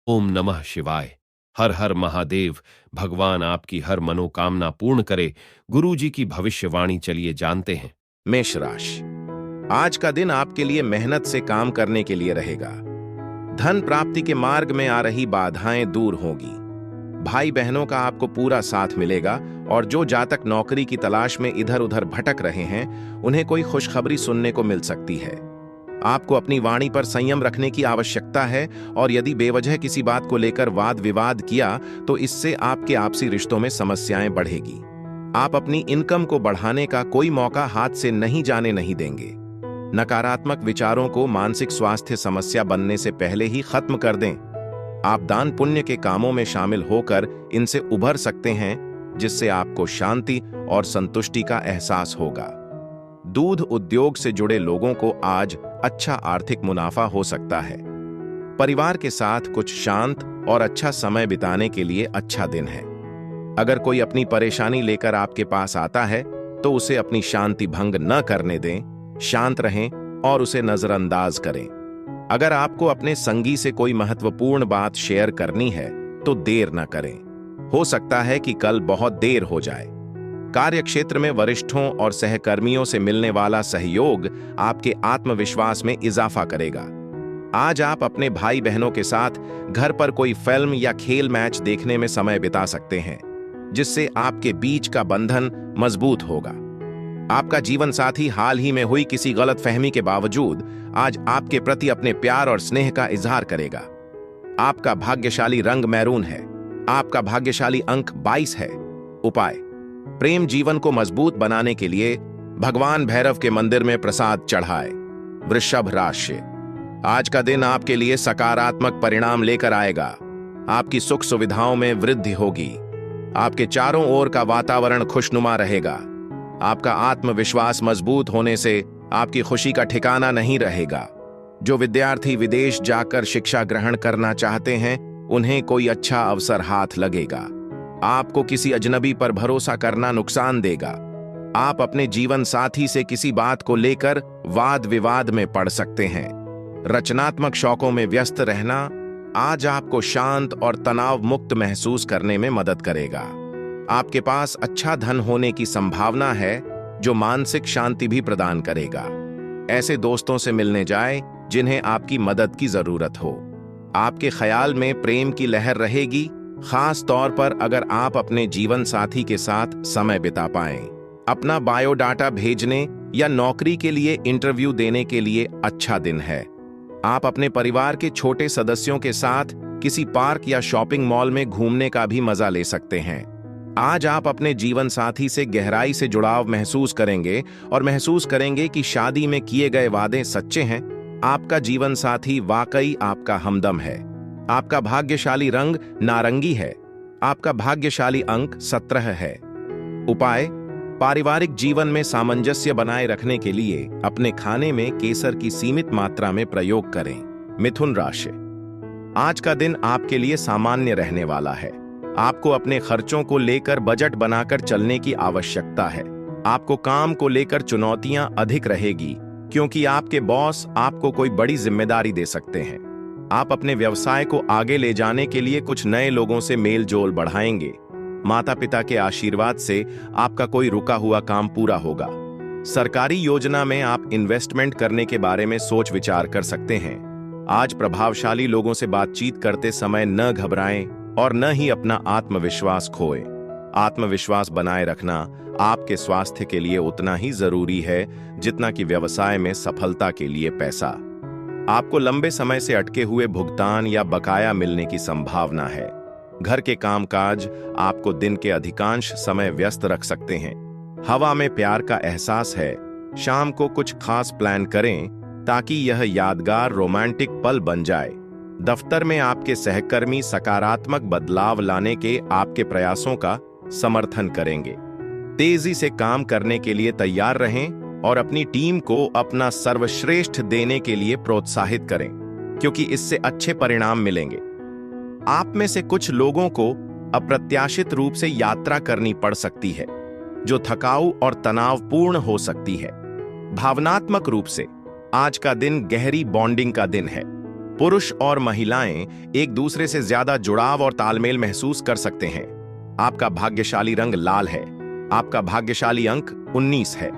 ओम नमः शिवाय। हर हर महादेव। भगवान आपकी हर मनोकामना पूर्ण करे। गुरु जी की भविष्यवाणी चलिए जानते हैं। मेष राशि। आज का दिन आपके लिए मेहनत से काम करने के लिए रहेगा। धन प्राप्ति के मार्ग में आ रही बाधाएं दूर होगी। भाई बहनों का आपको पूरा साथ मिलेगा और जो जातक नौकरी की तलाश में इधर उधर भटक रहे हैं, उन्हें कोई खुशखबरी सुनने को मिल सकती है। आपको अपनी वाणी पर संयम रखने की आवश्यकता है और यदि बेवजह किसी बात को लेकर वाद विवाद किया तो इससे आपके आपसी रिश्तों में समस्याएं बढ़ेगी। आप अपनी इनकम को बढ़ाने का कोई मौका हाथ से नहीं जाने नहीं देंगे। नकारात्मक विचारों को मानसिक स्वास्थ्य समस्या बनने से पहले ही खत्म कर दें। आप दान पुण्य के कामों में शामिल होकर इनसे उभर सकते हैं, जिससे आपको शांति और संतुष्टि का एहसास होगा। दूध उद्योग से जुड़े लोगों को आज अच्छा आर्थिक मुनाफा हो सकता है। परिवार के साथ कुछ शांत और अच्छा समय बिताने के लिए अच्छा दिन है। अगर कोई अपनी परेशानी लेकर आपके पास आता है तो उसे अपनी शांति भंग न करने दें, शांत रहें और उसे नजरअंदाज करें। अगर आपको अपने संगी से कोई महत्वपूर्ण बात शेयर करनी है तो देर न करें। हो सकता है कि कल बहुत देर हो जाए। कार्यक्षेत्र में वरिष्ठों और सहकर्मियों से मिलने वाला सहयोग आपके आत्मविश्वास में इजाफा करेगा। आज आप अपने भाई बहनों के साथ घर पर कोई फिल्म या खेल मैच देखने में समय बिता सकते हैं, जिससे आपके बीच का बंधन मजबूत होगा। आपका जीवन साथी हाल ही में हुई किसी गलतफहमी के बावजूद आज आपके प्रति अपने प्यार और स्नेह का इजहार करेगा। आपका भाग्यशाली रंग मैरून है। आपका भाग्यशाली अंक 22 है। उपाय: प्रेम जीवन को मजबूत बनाने के लिए भगवान भैरव के मंदिर में प्रसाद चढ़ाए। वृषभ राशि। आज का दिन आपके लिए सकारात्मक परिणाम लेकर आएगा। आपकी सुख सुविधाओं में वृद्धि होगी। आपके चारों ओर का वातावरण खुशनुमा रहेगा। आपका आत्मविश्वास मजबूत होने से आपकी खुशी का ठिकाना नहीं रहेगा। जो विद्यार्थी विदेश जाकर शिक्षा ग्रहण करना चाहते हैं, उन्हें कोई अच्छा अवसर हाथ लगेगा। आपको किसी अजनबी पर भरोसा करना नुकसान देगा। आप अपने जीवन साथी से किसी बात को लेकर वाद विवाद में पड़ सकते हैं। रचनात्मक शौकों में व्यस्त रहना आज आपको शांत और तनाव मुक्त महसूस करने में मदद करेगा। आपके पास अच्छा धन होने की संभावना है, जो मानसिक शांति भी प्रदान करेगा। ऐसे दोस्तों से मिलने जाएं जिन्हें आपकी मदद की जरूरत हो। आपके ख्याल में प्रेम की लहर रहेगी, खास तौर पर अगर आप अपने जीवन साथी के साथ समय बिता पाएं। अपना बायोडाटा भेजने या नौकरी के लिए इंटरव्यू देने के लिए अच्छा दिन है। आप अपने परिवार के छोटे सदस्यों के साथ किसी पार्क या शॉपिंग मॉल में घूमने का भी मजा ले सकते हैं। आज आप अपने जीवन साथी से गहराई से जुड़ाव महसूस करेंगे और महसूस करेंगे कि शादी में किए गए वादे सच्चे हैं। आपका जीवन साथी वाकई आपका हमदम है। आपका भाग्यशाली रंग नारंगी है। आपका भाग्यशाली अंक 17 है। उपाय: पारिवारिक जीवन में सामंजस्य बनाए रखने के लिए अपने खाने में केसर की सीमित मात्रा में प्रयोग करें। मिथुन राशि। आज का दिन आपके लिए सामान्य रहने वाला है। आपको अपने खर्चों को लेकर बजट बनाकर चलने की आवश्यकता है। आपको काम को लेकर चुनौतियां अधिक रहेगी, क्योंकि आपके बॉस आपको कोई बड़ी जिम्मेदारी दे सकते हैं। आप अपने व्यवसाय को आगे ले जाने के लिए कुछ नए लोगों से मेल जोल बढ़ाएंगे। माता पिता के आशीर्वाद से आपका कोई रुका हुआ काम पूरा होगा। सरकारी योजना में आप इन्वेस्टमेंट करने के बारे में सोच विचार कर सकते हैं। आज प्रभावशाली लोगों से बातचीत करते समय न घबराएं और न ही अपना आत्मविश्वास खोएं। आत्मविश्वास बनाए रखना आपके स्वास्थ्य के लिए उतना ही जरूरी है जितना कि व्यवसाय में सफलता के लिए पैसा। आपको लंबे समय से अटके हुए भुगतान या बकाया मिलने की संभावना है। घर के कामकाज आपको दिन के अधिकांश समय व्यस्त रख सकते हैं। हवा में प्यार का एहसास है। शाम को कुछ खास प्लान करें ताकि यह यादगार रोमांटिक पल बन जाए। दफ्तर में आपके सहकर्मी सकारात्मक बदलाव लाने के आपके प्रयासों का समर्थन करेंगे। तेजी से काम करने के लिए तैयार रहें और अपनी टीम को अपना सर्वश्रेष्ठ देने के लिए प्रोत्साहित करें, क्योंकि इससे अच्छे परिणाम मिलेंगे। आप में से कुछ लोगों को अप्रत्याशित रूप से यात्रा करनी पड़ सकती है, जो थकाऊ और तनावपूर्ण हो सकती है। भावनात्मक रूप से आज का दिन गहरी बॉन्डिंग का दिन है। पुरुष और महिलाएं एक दूसरे से ज्यादा जुड़ाव और तालमेल महसूस कर सकते हैं। आपका भाग्यशाली रंग लाल है। आपका भाग्यशाली अंक 19 है।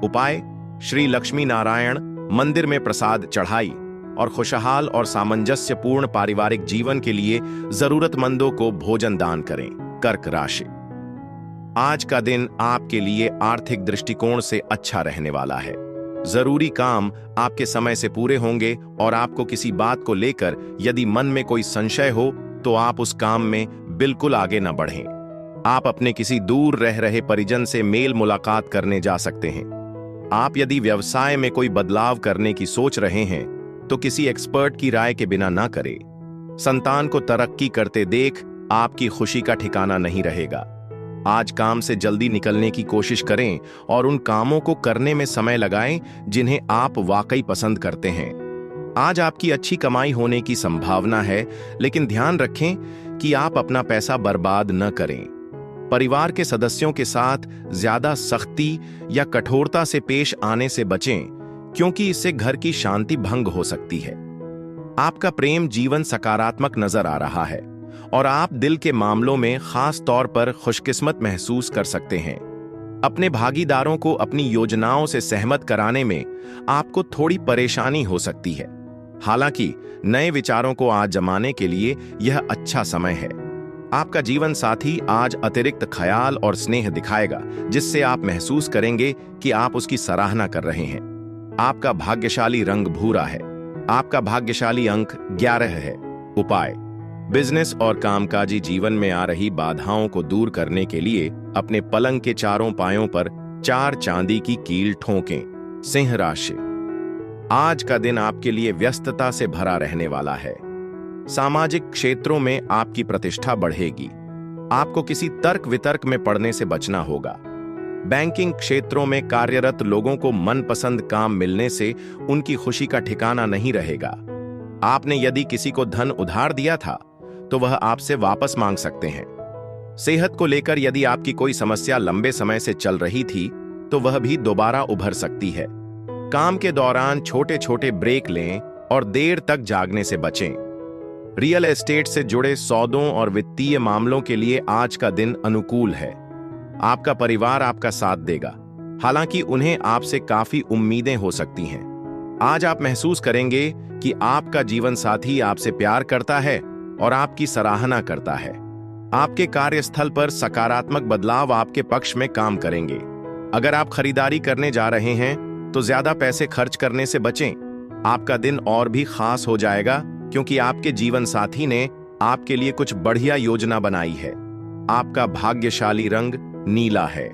उपाय: श्री लक्ष्मी नारायण मंदिर में प्रसाद चढ़ाई और खुशहाल और सामंजस्यपूर्ण पारिवारिक जीवन के लिए जरूरतमंदों को भोजन दान करें। कर्क राशि: आज का दिन आपके लिए आर्थिक दृष्टिकोण से अच्छा रहने वाला है। जरूरी काम आपके समय से पूरे होंगे और आपको किसी बात को लेकर यदि मन में कोई संशय हो तो आप उस काम में बिल्कुल आगे न बढ़ें। आप अपने किसी दूर रह रहे परिजन से मेल मुलाकात करने जा सकते हैं। आप यदि व्यवसाय में कोई बदलाव करने की सोच रहे हैं तो किसी एक्सपर्ट की राय के बिना ना करें। संतान को तरक्की करते देख आपकी खुशी का ठिकाना नहीं रहेगा। आज काम से जल्दी निकलने की कोशिश करें और उन कामों को करने में समय लगाएं जिन्हें आप वाकई पसंद करते हैं। आज आपकी अच्छी कमाई होने की संभावना है, लेकिन ध्यान रखें कि आप अपना पैसा बर्बाद न करें। परिवार के सदस्यों के साथ ज्यादा सख्ती या कठोरता से पेश आने से बचें, क्योंकि इससे घर की शांति भंग हो सकती है। आपका प्रेम जीवन सकारात्मक नजर आ रहा है और आप दिल के मामलों में खास तौर पर खुशकिस्मत महसूस कर सकते हैं। अपने भागीदारों को अपनी योजनाओं से सहमत कराने में आपको थोड़ी परेशानी हो सकती है। हालांकि नए विचारों को आजमाने के लिए यह अच्छा समय है। आपका जीवन साथी आज अतिरिक्त ख्याल और स्नेह दिखाएगा, जिससे आप महसूस करेंगे कि आप उसकी सराहना कर रहे हैं। आपका भाग्यशाली रंग भूरा है। आपका भाग्यशाली अंक 11 है। उपाय: बिजनेस और कामकाजी जीवन में आ रही बाधाओं को दूर करने के लिए अपने पलंग के चारों पायों पर 4 चांदी की कील ठोकें। सिंह राशि: आज का दिन आपके लिए व्यस्तता से भरा रहने वाला है। सामाजिक क्षेत्रों में आपकी प्रतिष्ठा बढ़ेगी। आपको किसी तर्क वितर्क में पड़ने से बचना होगा। बैंकिंग क्षेत्रों में कार्यरत लोगों को मनपसंद काम मिलने से उनकी खुशी का ठिकाना नहीं रहेगा। आपने यदि किसी को धन उधार दिया था तो वह आपसे वापस मांग सकते हैं। सेहत को लेकर यदि आपकी कोई समस्या लंबे समय से चल रही थी तो वह भी दोबारा उभर सकती है। काम के दौरान छोटे छोटे ब्रेक लें और देर तक जागने से बचें। रियल एस्टेट से जुड़े सौदों और वित्तीय मामलों के लिए आज का दिन अनुकूल है। आपका परिवार आपका साथ देगा, हालांकि उन्हें आपसे काफी उम्मीदें हो सकती हैं। आज आप महसूस करेंगे कि आपका जीवन साथी आपसे प्यार करता है और आपकी सराहना करता है। आपके कार्यस्थल पर सकारात्मक बदलाव आपके पक्ष में काम करेंगे। अगर आप खरीदारी करने जा रहे हैं तो ज्यादा पैसे खर्च करने से बचें। आपका दिन और भी खास हो जाएगा, क्योंकि आपके जीवन साथी ने आपके लिए कुछ बढ़िया योजना बनाई है। आपका भाग्यशाली रंग नीला है।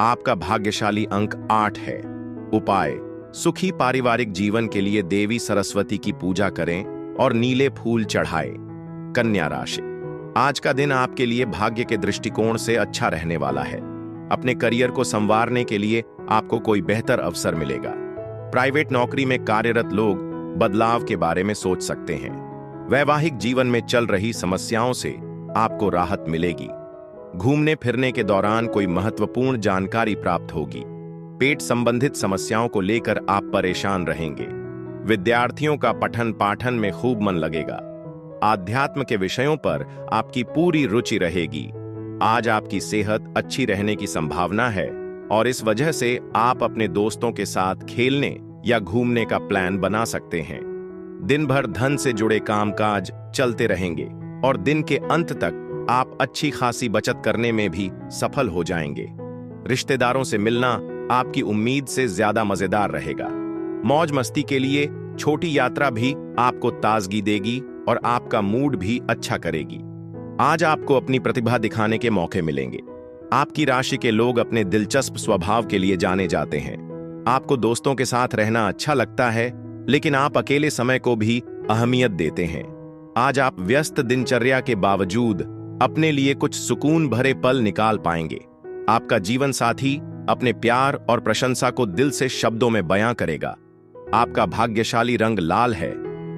आपका भाग्यशाली अंक 8 है। उपाय: सुखी पारिवारिक जीवन के लिए देवी सरस्वती की पूजा करें और नीले फूल चढ़ाएं। कन्या राशि: आज का दिन आपके लिए भाग्य के दृष्टिकोण से अच्छा रहने वाला है। अपने करियर को संवारने के लिए आपको कोई बेहतर अवसर मिलेगा। प्राइवेट नौकरी में कार्यरत लोग बदलाव के बारे में सोच सकते हैं। वैवाहिक जीवन में चल रही समस्याओं से आपको राहत मिलेगी। घूमने फिरने के दौरान कोई महत्वपूर्ण जानकारी प्राप्त होगी। पेट संबंधित समस्याओं को लेकर आप परेशान रहेंगे। विद्यार्थियों का पठन पाठन में खूब मन लगेगा। आध्यात्म के विषयों पर आपकी पूरी रुचि रहेगी। आज आपकी सेहत अच्छी रहने की संभावना है और इस वजह से आप अपने दोस्तों के साथ खेलने या घूमने का प्लान बना सकते हैं। दिन भर धन से जुड़े कामकाज चलते रहेंगे और दिन के अंत तक आप अच्छी खासी बचत करने में भी सफल हो जाएंगे। रिश्तेदारों से मिलना आपकी उम्मीद से ज्यादा मजेदार रहेगा। मौज मस्ती के लिए छोटी यात्रा भी आपको ताजगी देगी और आपका मूड भी अच्छा करेगी। आज आपको अपनी प्रतिभा दिखाने के मौके मिलेंगे। आपकी राशि के लोग अपने दिलचस्प स्वभाव के लिए जाने जाते हैं। आपको दोस्तों के साथ रहना अच्छा लगता है, लेकिन आप अकेले समय को भी अहमियत देते हैं। आज आप व्यस्त दिनचर्या के बावजूद अपने लिए कुछ सुकून भरे पल निकाल पाएंगे। आपका जीवन साथी अपने प्यार और प्रशंसा को दिल से शब्दों में बयां करेगा। आपका भाग्यशाली रंग लाल है।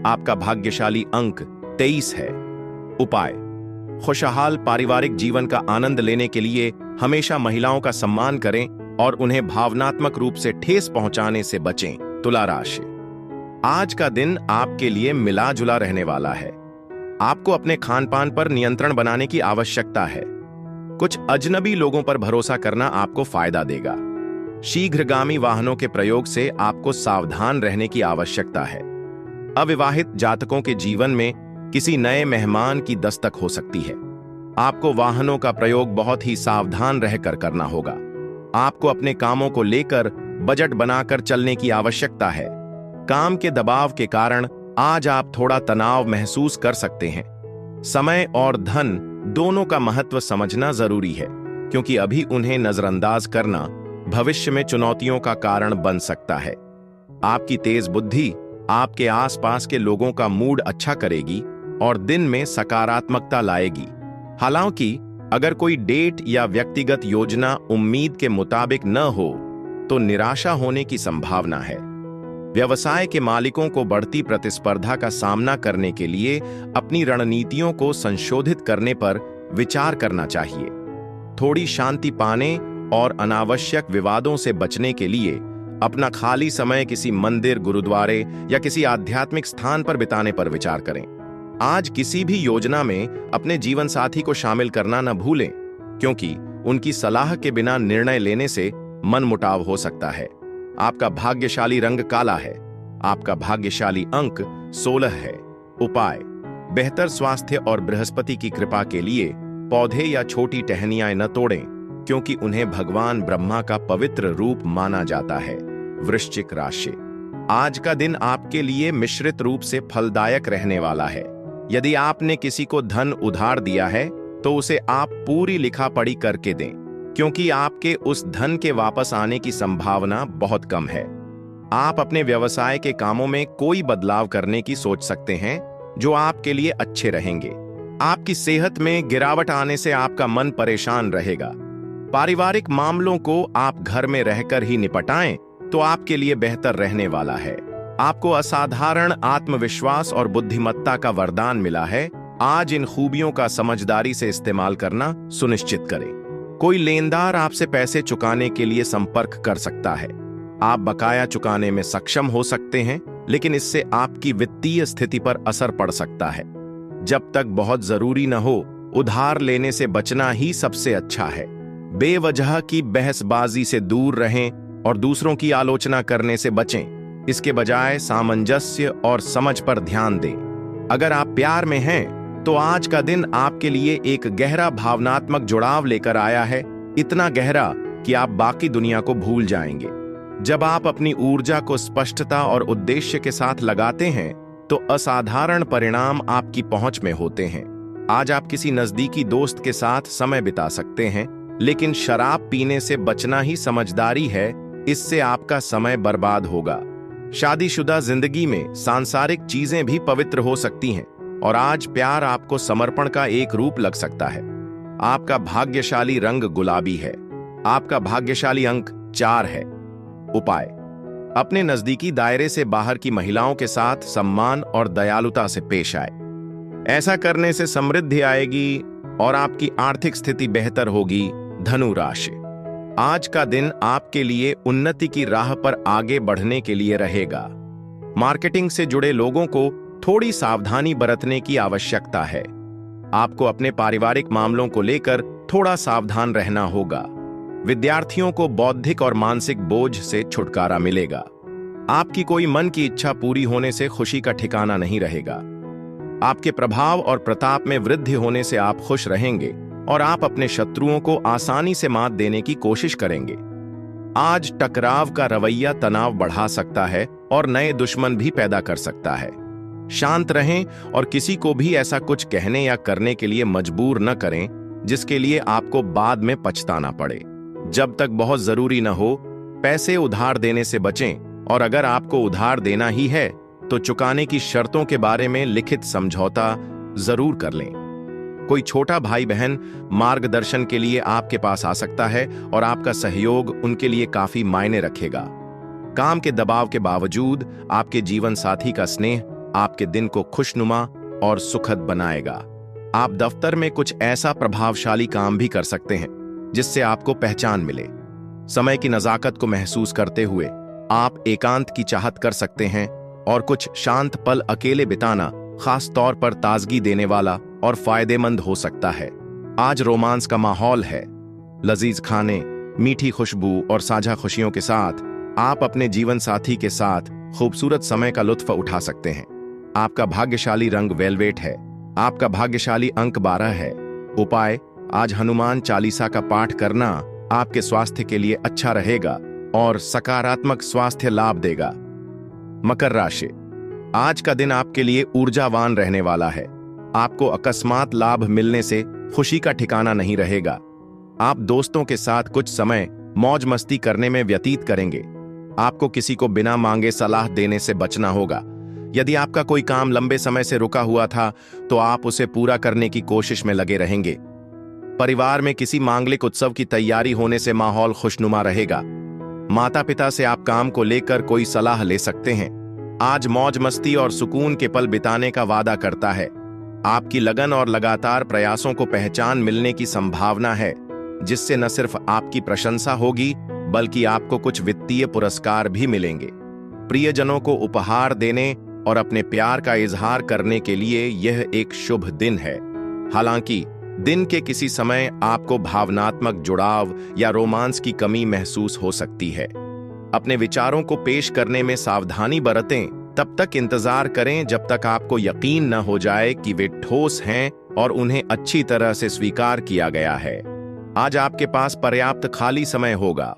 आपका भाग्यशाली अंक 23 है। उपाय: खुशहाल पारिवारिक जीवन का आनंद लेने के लिए हमेशा महिलाओं का सम्मान करें और उन्हें भावनात्मक रूप से ठेस पहुंचाने से बचें। तुला राशि: आज का दिन आपके लिए मिला जुला रहने वाला है। आपको अपने खान पान पर नियंत्रण बनाने की आवश्यकता है। कुछ अजनबी लोगों पर भरोसा करना आपको फायदा देगा। शीघ्रगामी वाहनों के प्रयोग से आपको सावधान रहने की आवश्यकता है। अविवाहित जातकों के जीवन में किसी नए मेहमान की दस्तक हो सकती है। आपको वाहनों का प्रयोग बहुत ही सावधान रहकर करना होगा। आपको अपने कामों को लेकर बजट बनाकर चलने की आवश्यकता है। काम के दबाव के कारण आज आप थोड़ा तनाव महसूस कर सकते हैं। समय और धन दोनों का महत्व समझना जरूरी है, क्योंकि अभी उन्हें नजरअंदाज करना भविष्य में चुनौतियों का कारण बन सकता है। आपकी तेज बुद्धि आपके आसपास के लोगों का मूड अच्छा करेगी और दिन में सकारात्मकता लाएगी। हालांकि अगर कोई डेट या व्यक्तिगत योजना उम्मीद के मुताबिक न हो तो निराशा होने की संभावना है। व्यवसाय के मालिकों को बढ़ती प्रतिस्पर्धा का सामना करने के लिए अपनी रणनीतियों को संशोधित करने पर विचार करना चाहिए। थोड़ी शांति पाने और अनावश्यक विवादों से बचने के लिए अपना खाली समय किसी मंदिर, गुरुद्वारे या किसी आध्यात्मिक स्थान पर बिताने पर विचार करें। आज किसी भी योजना में अपने जीवन साथी को शामिल करना न भूलें, क्योंकि उनकी सलाह के बिना निर्णय लेने से मनमुटाव हो सकता है। आपका भाग्यशाली रंग काला है। आपका भाग्यशाली अंक 16 है। उपाय: बेहतर स्वास्थ्य और बृहस्पति की कृपा के लिए पौधे या छोटी टहनियां न तोड़ें, क्योंकि उन्हें भगवान ब्रह्मा का पवित्र रूप माना जाता है। वृश्चिक राशि: आज का दिन आपके लिए मिश्रित रूप से फलदायक रहने वाला है। यदि आपने किसी को धन उधार दिया है तो उसे आप पूरी लिखा-पढ़ी करके दें, क्योंकि आपके उस धन के वापस आने की संभावना बहुत कम है। आप अपने व्यवसाय के कामों में कोई बदलाव करने की सोच सकते हैं जो आपके लिए अच्छे रहेंगे। आपकी सेहत में गिरावट आने से आपका मन परेशान रहेगा। पारिवारिक मामलों को आप घर में रहकर ही निपटाएं तो आपके लिए बेहतर रहने वाला है। आपको असाधारण आत्मविश्वास और बुद्धिमत्ता का वरदान मिला है। आज इन खूबियों का समझदारी से इस्तेमाल करना सुनिश्चित करें। कोई लेनदार आपसे पैसे चुकाने के लिए संपर्क कर सकता है। आप बकाया चुकाने में सक्षम हो सकते हैं, लेकिन इससे आपकी वित्तीय स्थिति पर असर पड़ सकता है। जब तक बहुत जरूरी न हो, उधार लेने से बचना ही सबसे अच्छा है। बेवजह की बहसबाजी से दूर रहें और दूसरों की आलोचना करने से बचें। इसके बजाय सामंजस्य और समझ पर ध्यान दें। अगर आप प्यार में हैं तो आज का दिन आपके लिए एक गहरा भावनात्मक जुड़ाव लेकर आया है, इतना गहरा कि आप बाकी दुनिया को भूल जाएंगे। जब आप अपनी ऊर्जा को स्पष्टता और उद्देश्य के साथ लगाते हैं तो असाधारण परिणाम आपकी पहुंच में होते हैं। आज आप किसी नजदीकी दोस्त के साथ समय बिता सकते हैं, लेकिन शराब पीने से बचना ही समझदारी है, इससे आपका समय बर्बाद होगा। शादीशुदा जिंदगी में सांसारिक चीजें भी पवित्र हो सकती हैं और आज प्यार आपको समर्पण का एक रूप लग सकता है। आपका भाग्यशाली रंग गुलाबी है। आपका भाग्यशाली अंक 4 है। उपाय: अपने नजदीकी दायरे से बाहर की महिलाओं के साथ सम्मान और दयालुता से पेश आए। ऐसा करने से समृद्धि आएगी और आपकी आर्थिक स्थिति बेहतर होगी। धनु राशि: आज का दिन आपके लिए उन्नति की राह पर आगे बढ़ने के लिए रहेगा। मार्केटिंग से जुड़े लोगों को थोड़ी सावधानी बरतने की आवश्यकता है। आपको अपने पारिवारिक मामलों को लेकर थोड़ा सावधान रहना होगा। विद्यार्थियों को बौद्धिक और मानसिक बोझ से छुटकारा मिलेगा। आपकी कोई मन की इच्छा पूरी होने से खुशी का ठिकाना नहीं रहेगा। आपके प्रभाव और प्रताप में वृद्धि होने से आप खुश रहेंगे और आप अपने शत्रुओं को आसानी से मात देने की कोशिश करेंगे। आज टकराव का रवैया तनाव बढ़ा सकता है और नए दुश्मन भी पैदा कर सकता है। शांत रहें और किसी को भी ऐसा कुछ कहने या करने के लिए मजबूर न करें जिसके लिए आपको बाद में पछताना पड़े। जब तक बहुत जरूरी न हो, पैसे उधार देने से बचें और अगर आपको उधार देना ही है तो चुकाने की शर्तों के बारे में लिखित समझौता जरूर कर लें। कोई छोटा भाई बहन मार्गदर्शन के लिए आपके पास आ सकता है और आपका सहयोग उनके लिए काफी मायने रखेगा। काम के दबाव के बावजूद आपके जीवन साथी का स्नेह आपके दिन को खुशनुमा और सुखद बनाएगा। आप दफ्तर में कुछ ऐसा प्रभावशाली काम भी कर सकते हैं जिससे आपको पहचान मिले। समय की नजाकत को महसूस करते हुए आप एकांत की चाहत कर सकते हैं और कुछ शांत पल अकेले बिताना खास तौर पर ताजगी देने वाला और फायदेमंद हो सकता है। आज रोमांस का माहौल है। लजीज खाने, मीठी खुशबू और साझा खुशियों के साथ आप अपने जीवन साथी के साथ खूबसूरत समय का लुत्फ उठा सकते हैं। आपका भाग्यशाली रंग वेलवेट है। आपका भाग्यशाली अंक 12 है। उपाय: आज हनुमान चालीसा का पाठ करना आपके स्वास्थ्य के लिए अच्छा रहेगा और सकारात्मक स्वास्थ्य लाभ देगा। मकर राशि, आज का दिन आपके लिए ऊर्जावान रहने वाला है। आपको अकस्मात लाभ मिलने से खुशी का ठिकाना नहीं रहेगा। आप दोस्तों के साथ कुछ समय मौज मस्ती करने में व्यतीत करेंगे। आपको किसी को बिना मांगे सलाह देने से बचना होगा। यदि आपका कोई काम लंबे समय से रुका हुआ था तो आप उसे पूरा करने की कोशिश में लगे रहेंगे। परिवार में किसी मांगलिक उत्सव की तैयारी होने से माहौल खुशनुमा रहेगा। माता पिता से आप काम को लेकर कोई सलाह ले सकते हैं। आज मौज मस्ती और सुकून के पल बिताने का वादा करता है। आपकी लगन और लगातार प्रयासों को पहचान मिलने की संभावना है, जिससे न सिर्फ आपकी प्रशंसा होगी बल्कि आपको कुछ वित्तीय पुरस्कार भी मिलेंगे। प्रियजनों को उपहार देने और अपने प्यार का इजहार करने के लिए यह एक शुभ दिन है। हालांकि दिन के किसी समय आपको भावनात्मक जुड़ाव या रोमांस की कमी महसूस हो सकती है। अपने विचारों को पेश करने में सावधानी बरतें। तब तक इंतजार करें जब तक आपको यकीन न हो जाए कि वे ठोस हैं और उन्हें अच्छी तरह से स्वीकार किया गया है। आज आपके पास पर्याप्त खाली समय होगा।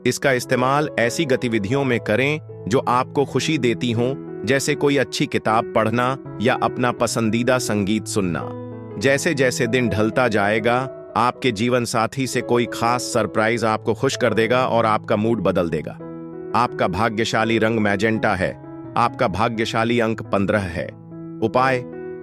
इसका इस्तेमाल ऐसी गतिविधियों में करें जो आपको खुशी देती हों, जैसे कोई अच्छी किताब पढ़ना या अपना पसंदीदा संगीत सुनना। जैसे जैसे दिन ढलता जाएगा, आपके जीवन साथी से कोई खास सरप्राइज आपको खुश कर देगा और आपका मूड बदल देगा। आपका भाग्यशाली रंग मैजेंटा है। आपका भाग्यशाली अंक 15 है। उपाय: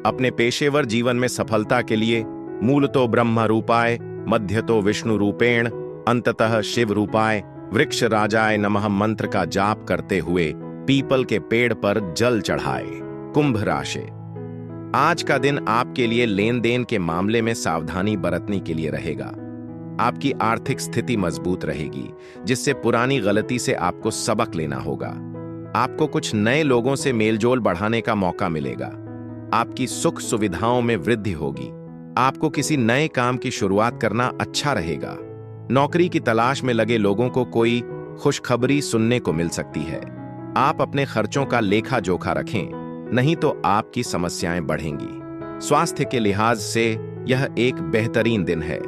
अपने पेशेवर जीवन में सफलता के लिए मूलतो ब्रह्म रूपाय, मध्यतो विष्णु रूपेण, अंततः शिव रूपाय, वृक्ष राजाय नमः मंत्र का जाप करते हुए पीपल के पेड़ पर जल चढ़ाए। कुंभ राशि, आज का दिन आपके लिए लेन देन के मामले में सावधानी बरतने के लिए रहेगा। आपकी आर्थिक स्थिति मजबूत रहेगी, जिससे पुरानी गलती से आपको सबक लेना होगा। आपको कुछ नए लोगों से मेलजोल बढ़ाने का मौका मिलेगा। आपकी सुख सुविधाओं में वृद्धि होगी। आपको किसी नए काम की शुरुआत करना अच्छा रहेगा। नौकरी की तलाश में लगे लोगों को कोई खुशखबरी सुनने को मिल सकती है। आप अपने खर्चों का लेखा जोखा रखें, नहीं तो आपकी समस्याएं बढ़ेंगी। स्वास्थ्य के लिहाज से यह एक बेहतरीन दिन है।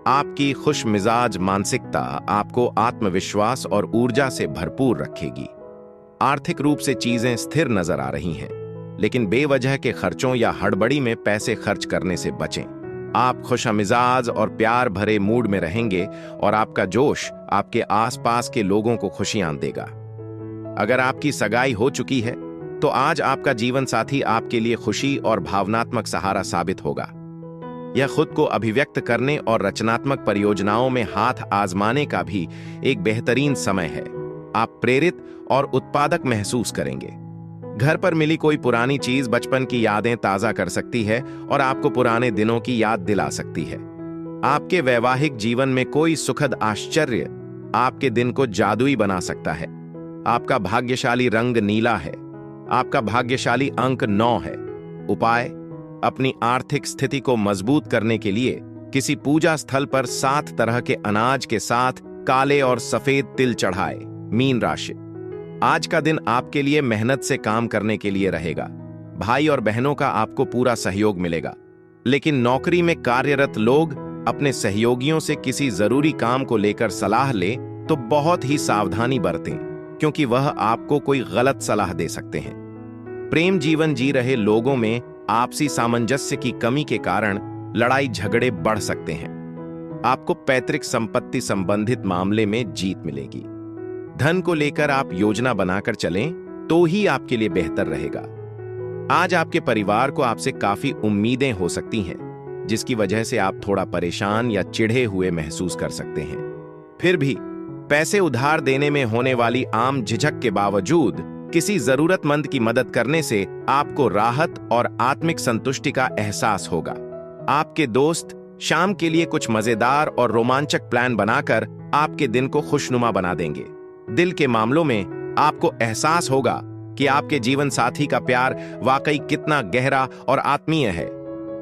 आपकी खुश मिजाज मानसिकता आपको आत्मविश्वास और ऊर्जा से भरपूर रखेगी। आर्थिक रूप से चीजें स्थिर नजर आ रही हैं, लेकिन बेवजह के खर्चों या हड़बड़ी में पैसे खर्च करने से बचें। आप खुशमिजाज और प्यार भरे मूड में रहेंगे और आपका जोश आपके आसपास के लोगों को खुशियां देगा। अगर आपकी सगाई हो चुकी है तो आज आपका जीवन साथी आपके लिए खुशी और भावनात्मक सहारा साबित होगा। यह खुद को अभिव्यक्त करने और रचनात्मक परियोजनाओं में हाथ आजमाने का भी एक बेहतरीन समय है। आप प्रेरित और उत्पादक महसूस करेंगे। घर पर मिली कोई पुरानी चीज बचपन की यादें ताजा कर सकती है और आपको पुराने दिनों की याद दिला सकती है। आपके वैवाहिक जीवन में कोई सुखद आश्चर्य आपके दिन को जादुई बना सकता है। आपका भाग्यशाली रंग नीला है। आपका भाग्यशाली अंक 9 है। उपाय: अपनी आर्थिक स्थिति को मजबूत करने के लिए किसी पूजा स्थल पर 7 तरह के अनाज के साथ काले और सफेद तिल चढ़ाए। मीन राशि, आज का दिन आपके लिए मेहनत से काम करने के लिए रहेगा। भाई और बहनों का आपको पूरा सहयोग मिलेगा, लेकिन नौकरी में कार्यरत लोग अपने सहयोगियों से किसी जरूरी काम को लेकर सलाह ले तो बहुत ही सावधानी बरतें, क्योंकि वह आपको कोई गलत सलाह दे सकते हैं। प्रेम जीवन जी रहे लोगों में आपसी सामंजस्य की कमी के कारण लड़ाई झगड़े बढ़ सकते हैं। आपको पैतृक संपत्ति संबंधित मामले में जीत मिलेगी। धन को लेकर आप योजना बनाकर चलें तो ही आपके लिए बेहतर रहेगा। आज आपके परिवार को आपसे काफी उम्मीदें हो सकती हैं, जिसकी वजह से आप थोड़ा परेशान या चिढ़े हुए महसूस कर सकते हैं। फिर भी पैसे उधार देने में होने वाली आम झिझक के बावजूद किसी जरूरतमंद की मदद करने से आपको राहत और आत्मिक संतुष्टि का एहसास होगा। आपके दोस्त शाम के लिए कुछ मजेदार और रोमांचक प्लान बनाकर आपके दिन को खुशनुमा बना देंगे। दिल के मामलों में आपको एहसास होगा कि आपके जीवन साथी का प्यार वाकई कितना गहरा और आत्मीय है।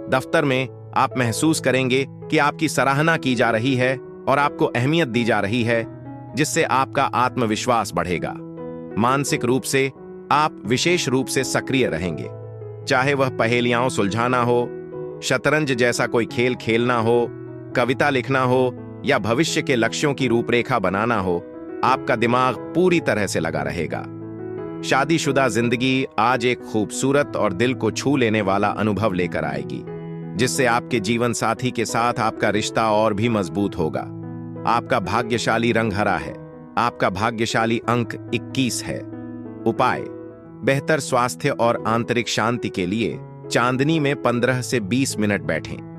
दफ्तर में आप महसूस करेंगे कि आपकी सराहना की जा रही है और आपको अहमियत दी जा रही है, जिससे आपका आत्मविश्वास बढ़ेगा। मानसिक रूप से आप विशेष रूप से सक्रिय रहेंगे, चाहे वह पहेलियां सुलझाना हो, शतरंज जैसा कोई खेल खेलना हो, कविता लिखना हो या भविष्य के लक्ष्यों की रूपरेखा बनाना हो। आपका दिमाग पूरी तरह से लगा रहेगा। शादीशुदा जिंदगी आज एक खूबसूरत और दिल को छू लेने वाला अनुभव लेकर आएगी, जिससे आपके जीवन साथी के साथ आपका रिश्ता और भी मजबूत होगा। आपका भाग्यशाली रंग हरा है। आपका भाग्यशाली अंक 21 है। उपाय: बेहतर स्वास्थ्य और आंतरिक शांति के लिए चांदनी में 15 से 20 मिनट बैठें।